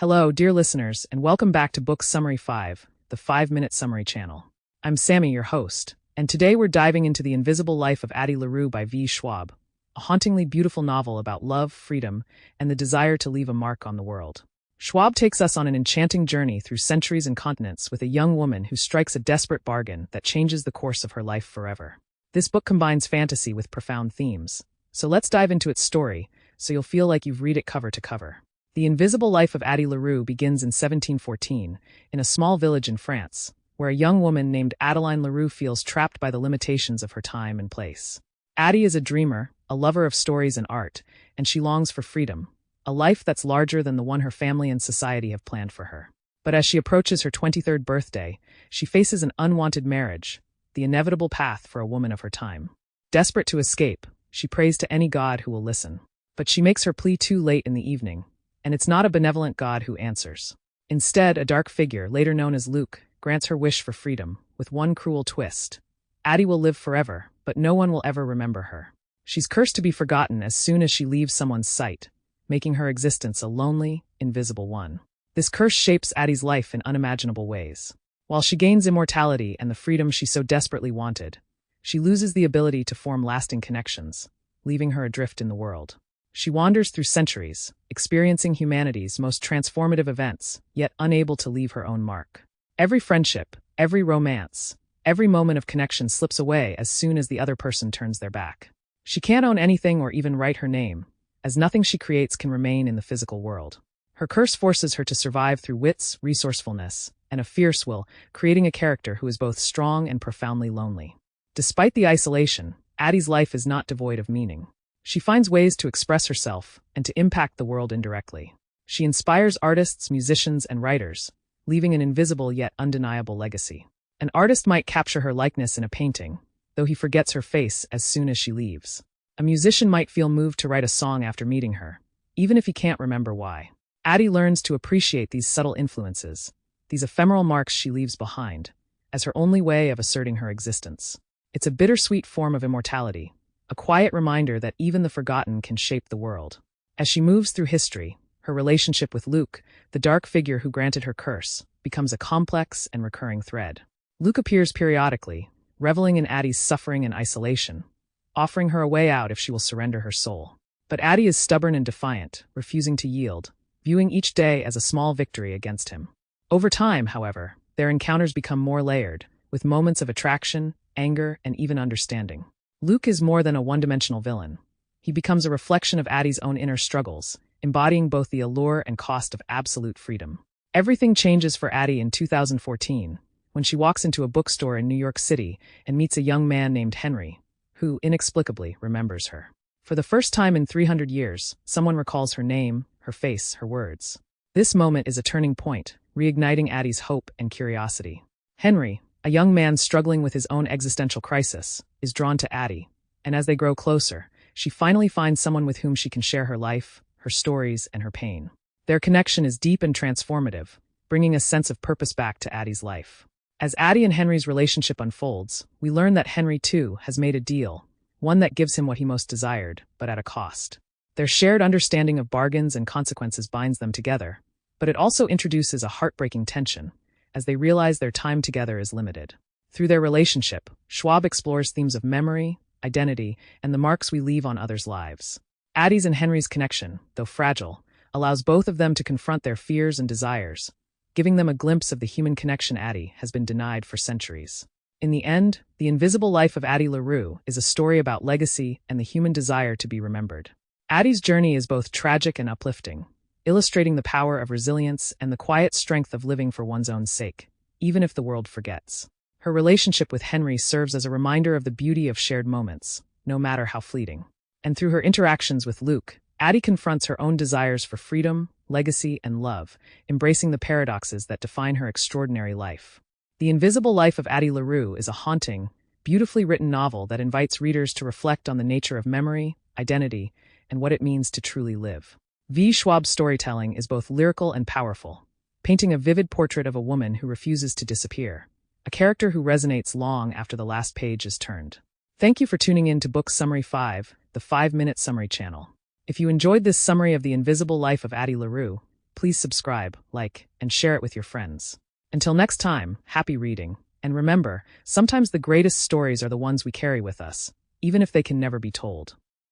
Hello, dear listeners, and welcome back to Book Summary 5, the 5-Minute Summary channel. I'm Sammy, your host, and today we're diving into The Invisible Life of Addie LaRue by Schwab, a hauntingly beautiful novel about love, freedom, and the desire to leave a mark on the world. Schwab takes us on an enchanting journey through centuries and continents with a young woman who strikes a desperate bargain that changes the course of her life forever. This book combines fantasy with profound themes, so let's dive into its story so you'll feel like you've read it cover to cover. The Invisible Life of Addie LaRue begins in 1714, in a small village in France, where a young woman named Addie LaRue feels trapped by the limitations of her time and place. Addie is a dreamer, a lover of stories and art, and she longs for freedom, a life that's larger than the one her family and society have planned for her. But as she approaches her 23rd birthday, she faces an unwanted marriage, the inevitable path for a woman of her time. Desperate to escape, she prays to any god who will listen. But she makes her plea too late in the evening, and it's not a benevolent God who answers. Instead, a dark figure, later known as Luke, grants her wish for freedom, with one cruel twist. Addie will live forever, but no one will ever remember her. She's cursed to be forgotten as soon as she leaves someone's sight, making her existence a lonely, invisible one. This curse shapes Addie's life in unimaginable ways. While she gains immortality and the freedom she so desperately wanted, she loses the ability to form lasting connections, leaving her adrift in the world. She wanders through centuries, experiencing humanity's most transformative events, yet unable to leave her own mark. Every friendship, every romance, every moment of connection slips away as soon as the other person turns their back. She can't own anything or even write her name, as nothing she creates can remain in the physical world. Her curse forces her to survive through wits, resourcefulness, and a fierce will, creating a character who is both strong and profoundly lonely. Despite the isolation, Addie's life is not devoid of meaning. She finds ways to express herself and to impact the world indirectly. She inspires artists, musicians, and writers, leaving an invisible yet undeniable legacy. An artist might capture her likeness in a painting, though he forgets her face as soon as she leaves. A musician might feel moved to write a song after meeting her, even if he can't remember why. Addie learns to appreciate these subtle influences, these ephemeral marks she leaves behind, as her only way of asserting her existence. It's a bittersweet form of immortality, a quiet reminder that even the forgotten can shape the world. As she moves through history, her relationship with Luke, the dark figure who granted her curse, becomes a complex and recurring thread. Luke appears periodically, reveling in Addie's suffering and isolation, offering her a way out if she will surrender her soul. But Addie is stubborn and defiant, refusing to yield, viewing each day as a small victory against him. Over time, however, their encounters become more layered, with moments of attraction, anger, and even understanding. Luke is more than a one-dimensional villain. He becomes a reflection of Addie's own inner struggles, embodying both the allure and cost of absolute freedom. Everything changes for Addie in 2014, when she walks into a bookstore in New York City and meets a young man named Henry, who, inexplicably, remembers her. For the first time in 300 years, someone recalls her name, her face, her words. This moment is a turning point, reigniting Addie's hope and curiosity. Henry, a young man struggling with his own existential crisis, is drawn to Addie, and as they grow closer, she finally finds someone with whom she can share her life, her stories, and her pain. Their connection is deep and transformative, bringing a sense of purpose back to Addie's life. As Addie and Henry's relationship unfolds, we learn that Henry, too, has made a deal, one that gives him what he most desired, but at a cost. Their shared understanding of bargains and consequences binds them together, but it also introduces a heartbreaking tension, as they realize their time together is limited. Through their relationship, Schwab explores themes of memory, identity, and the marks we leave on others' lives. Addie's and Henry's connection, though fragile, allows both of them to confront their fears and desires, giving them a glimpse of the human connection Addie has been denied for centuries. In the end, The Invisible Life of Addie LaRue is a story about legacy and the human desire to be remembered. Addie's journey is both tragic and uplifting, illustrating the power of resilience and the quiet strength of living for one's own sake, even if the world forgets. Her relationship with Henry serves as a reminder of the beauty of shared moments, no matter how fleeting. And through her interactions with Luke, Addie confronts her own desires for freedom, legacy, and love, embracing the paradoxes that define her extraordinary life. The Invisible Life of Addie LaRue is a haunting, beautifully written novel that invites readers to reflect on the nature of memory, identity, and what it means to truly live. Schwab's storytelling is both lyrical and powerful, painting a vivid portrait of a woman who refuses to disappear, a character who resonates long after the last page is turned. Thank you for tuning in to Book Summary 5, the 5-Minute Summary channel. If you enjoyed this summary of The Invisible Life of Addie LaRue, Please subscribe, like, and share it with your friends. Until next time, happy reading. And remember, sometimes the greatest stories are the ones we carry with us, even if they can never be told.